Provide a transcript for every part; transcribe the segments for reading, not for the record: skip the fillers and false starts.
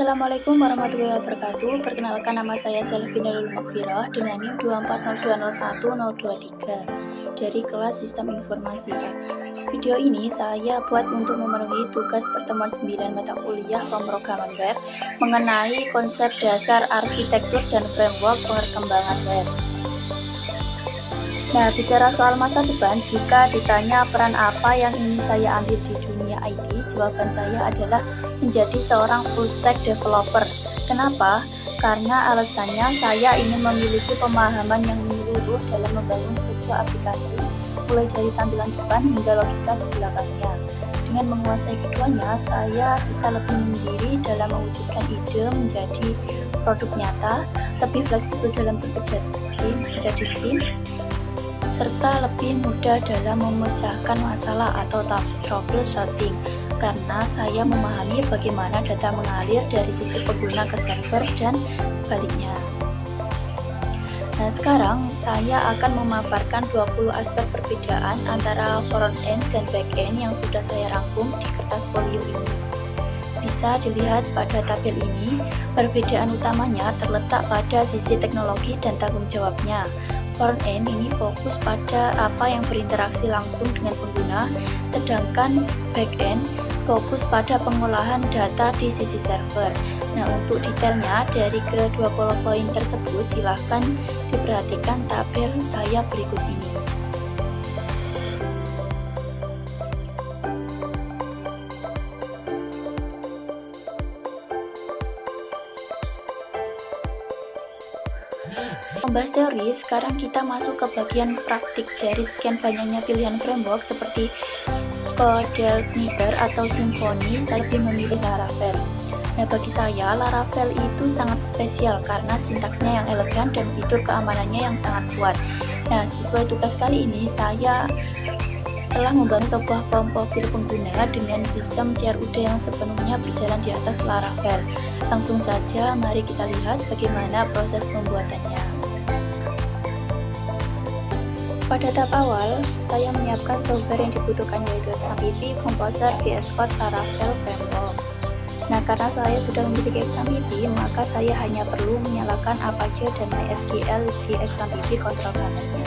Assalamualaikum warahmatullahi wabarakatuh. Perkenalkan, nama saya Selvina Lulu Makfirah dengan NIM 240201023 dari kelas Sistem Informasi. Video ini saya buat untuk memenuhi tugas pertemuan 9 mata kuliah pemrograman web mengenai konsep dasar arsitektur dan framework perkembangan web. Nah, bicara soal masa depan, jika ditanya peran apa yang ingin saya ambil di dunia IT, jawaban saya adalah menjadi seorang full stack developer. Kenapa? Karena alasannya saya ingin memiliki pemahaman yang menyeluruh dalam membangun sebuah aplikasi, mulai dari tampilan depan hingga logika di belakangnya. Dengan menguasai keduanya, saya bisa lebih mandiri dalam mewujudkan ide menjadi produk nyata, lebih fleksibel dalam bekerja menjadi tim, serta lebih mudah dalam memecahkan masalah atau troubleshooting karena saya memahami bagaimana data mengalir dari sisi pengguna ke server dan sebaliknya. Nah, sekarang saya akan memaparkan 20 aspek perbedaan antara front-end dan back-end yang sudah saya rangkum di kertas folio ini. Bisa dilihat pada tabel ini, perbedaan utamanya terletak pada sisi teknologi dan tanggung jawabnya. Front-end ini fokus pada apa yang berinteraksi langsung dengan pengguna, sedangkan back-end fokus pada pengolahan data di sisi server. Nah, untuk detailnya dari kedua poin tersebut, silahkan diperhatikan tabel saya berikut ini. Membahas teori, sekarang kita masuk ke bagian praktik. Dari sekian banyaknya pilihan framework seperti Delphi atau Symfony, saya lebih memilih Laravel. Nah, bagi saya, Laravel itu sangat spesial karena sintaksnya yang elegan dan fitur keamanannya yang sangat kuat. Nah, sesuai tugas kali ini, saya telah membangun sebuah form profil pengguna dengan sistem CRUD yang sepenuhnya berjalan di atas Laravel. Langsung saja, mari kita lihat bagaimana proses pembuatannya. Pada tahap awal, saya menyiapkan software yang dibutuhkan yaitu XAMPP, Composer, VS Code, Laravel, Framework. Nah, karena saya sudah memiliki XAMPP, maka saya hanya perlu menyalakan Apache dan MySQL di XAMPP control panel-nya.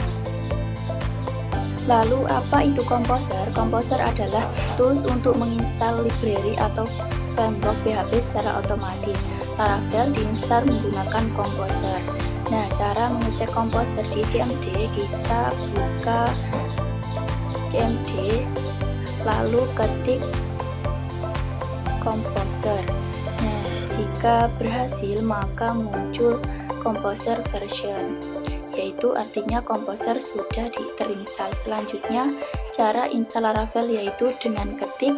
Lalu, apa itu Composer? Composer adalah tools untuk menginstal library atau framework PHP secara otomatis. Laravel diinstal menggunakan Composer. Nah, cara mengecek Composer di CMD, kita buka CMD, lalu ketik Composer. Nah, jika berhasil, maka muncul Composer version, yaitu artinya Composer sudah terinstall. Selanjutnya, cara install Laravel yaitu dengan ketik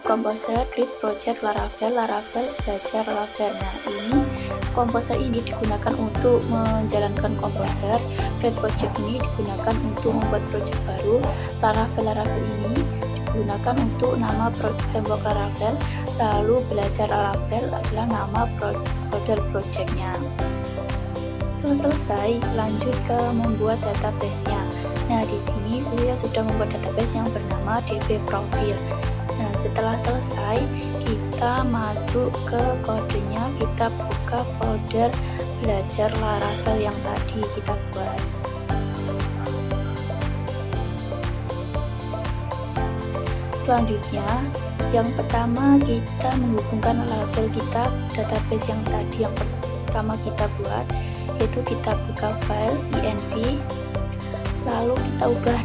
Composer, create project Laravel, belajar Laravel. Nah, ini Composer ini digunakan untuk menjalankan Composer, create project ini digunakan untuk membuat project baru, Laravel ini digunakan untuk nama framework Laravel, lalu belajar Laravel adalah nama folder projectnya. Setelah selesai, lanjut ke membuat database-nya. Nah, di sini saya sudah membuat database yang bernama DB Profile. Nah, setelah selesai, kita masuk ke kodenya, kita buka folder belajar Laravel yang tadi kita buat. Selanjutnya, yang pertama kita menghubungkan Laravel kita, database yang tadi yang pertama kita buat, yaitu kita buka file env, lalu kita ubah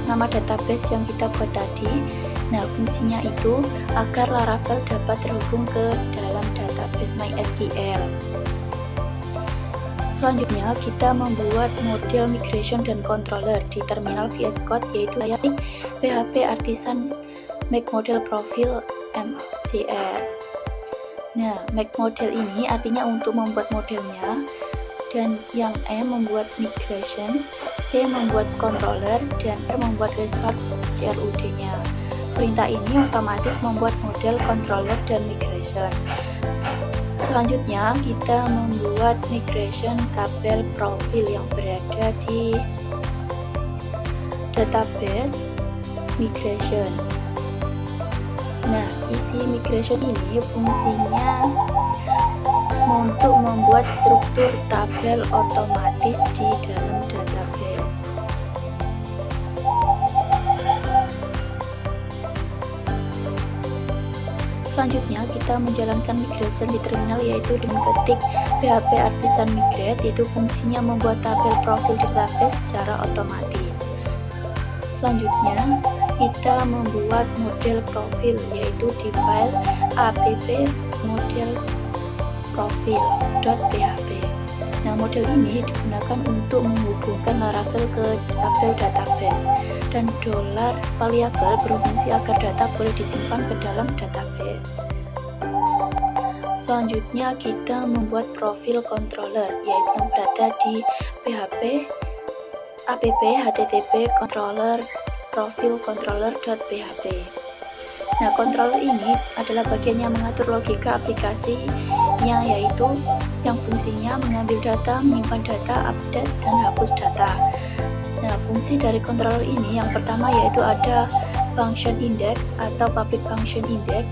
nama database yang kita buat tadi. Nah, fungsinya itu agar Laravel dapat terhubung ke dalam database MySQL. Selanjutnya, kita membuat model migration dan controller di terminal VS Code, yaitu PHP Artisan Make Model Profile MCR. Nah, make model ini artinya untuk membuat modelnya, dan yang M membuat migration, C membuat controller, dan R membuat resource CRUD-nya. Perintah ini otomatis membuat model controller dan migration. Selanjutnya, kita membuat migration tabel profil yang berada di database migration. Nah, isi migration ini fungsinya untuk membuat struktur tabel otomatis di dalam database. Selanjutnya kita menjalankan migration di terminal, yaitu dengan ketik php artisan migrate, yaitu fungsinya membuat tabel profil database secara otomatis. Selanjutnya kita membuat model profil, yaitu di file app models profil.php. Nah, model ini digunakan untuk menghubungkan Laravel ke tabel database, dan $variabel berfungsi agar data boleh disimpan ke dalam database. Selanjutnya kita membuat profil controller, yaitu yang berada di PHP app http controller profil controller.php. Nah, controller ini adalah bagian yang mengatur logika aplikasinya, yaitu yang fungsinya mengambil data, menyimpan data, update, dan hapus data. Nah, fungsi dari controller ini yang pertama yaitu ada function index atau public function index,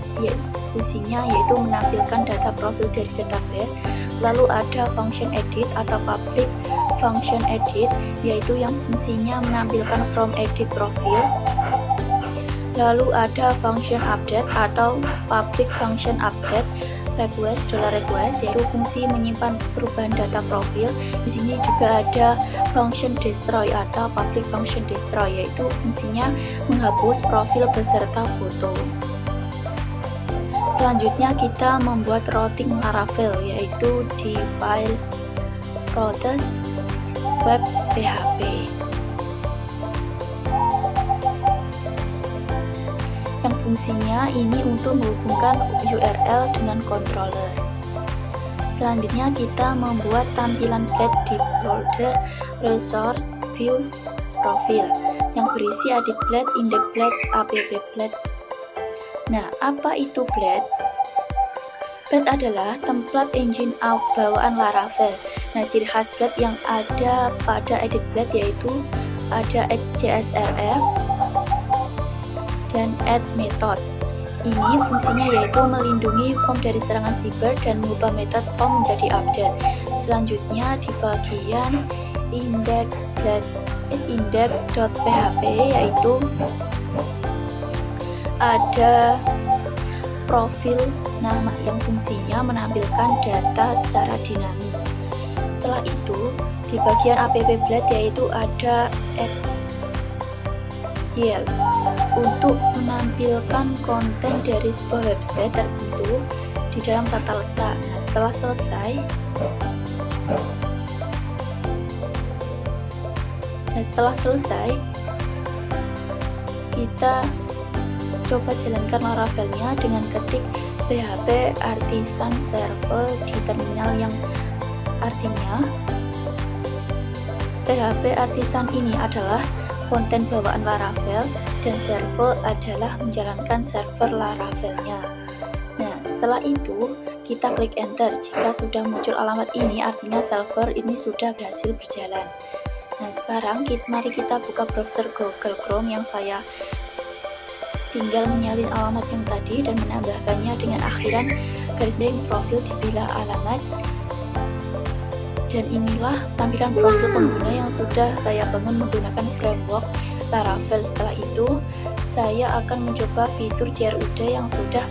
fungsinya yaitu menampilkan data profil dari database. Lalu ada function edit atau public function edit, yaitu yang fungsinya menampilkan from edit profil. Lalu ada function update atau public function update request, yaitu fungsi menyimpan perubahan data profil. Di sini juga ada function destroy atau public function destroy, yaitu fungsinya menghapus profil beserta foto. Selanjutnya kita membuat routing Laravel, yaitu di file routes web php, yang fungsinya ini untuk menghubungkan URL dengan controller. Selanjutnya kita membuat tampilan blade di folder resource views profil yang berisi edit blade, index blade, app blade. Nah, apa itu blade? Blade adalah template engine bawaan Laravel. Nah, ciri khas blade yang ada pada edit blade yaitu ada add CSRF dan add method. Ini fungsinya yaitu melindungi form dari serangan siber dan mengubah metode form menjadi update. Selanjutnya di bagian index.php yaitu ada profil nama yang fungsinya menampilkan data secara dinamis. Setelah itu di bagian app blade yaitu ada add YL untuk menampilkan konten dari sebuah website tertentu di dalam tata letak. Nah, setelah selesai kita coba jalankan Laravelnya dengan ketik php artisan server di terminal, yang artinya PHP artisan ini adalah konten bawaan Laravel dan server adalah menjalankan server Laravelnya. Nah, setelah itu kita klik enter. Jika sudah muncul alamat ini artinya server ini sudah berhasil berjalan. Nah, sekarang mari kita buka browser Google Chrome yang saya tinggal menyalin alamat yang tadi dan menambahkannya dengan akhiran garis miring profil di bila alamat. Dan inilah tampilan profil pengguna yang sudah saya bangun menggunakan framework Laravel. Setelah itu saya akan mencoba fitur CRUD yang sudah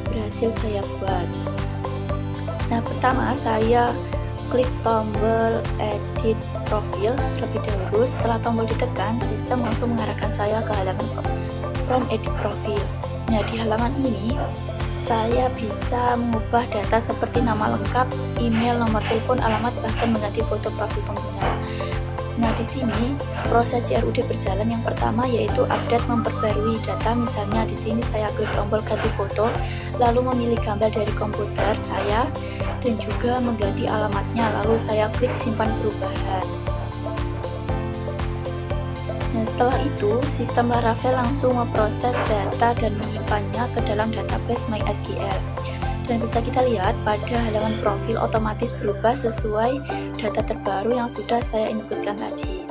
berhasil saya buat. Nah, pertama saya klik tombol edit profil terlebih dahulu. Setelah tombol ditekan, sistem langsung mengarahkan saya ke halaman from edit profil. Nah, di halaman ini saya bisa mengubah data seperti nama lengkap, email, nomor telepon, alamat, bahkan mengganti foto profil pengguna. Nah, di sini proses CRUD berjalan. Yang pertama yaitu update, memperbarui data. Misalnya di sini saya klik tombol ganti foto, lalu memilih gambar dari komputer saya dan juga mengganti alamatnya, lalu saya klik simpan perubahan. Nah, setelah itu sistem Laravel langsung memproses data dan menyimpannya ke dalam database MySQL. Dan bisa kita lihat pada halaman profil otomatis berubah sesuai data terbaru yang sudah saya inputkan tadi.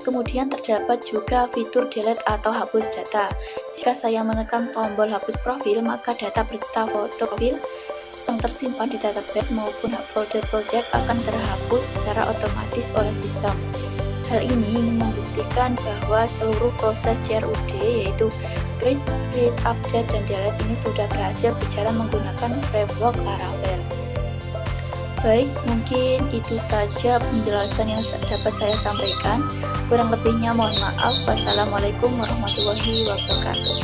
Kemudian terdapat juga fitur delete atau hapus data. Jika saya menekan tombol hapus profil, maka data beserta foto profil yang tersimpan di database maupun folder project akan terhapus secara otomatis oleh sistem. Hal ini ingin membuktikan bahwa seluruh proses CRUD yaitu create, update, dan delete ini sudah berhasil berjalan menggunakan framework Laravel. Baik, mungkin itu saja penjelasan yang dapat saya sampaikan. Kurang lebihnya mohon maaf. Wassalamualaikum warahmatullahi wabarakatuh.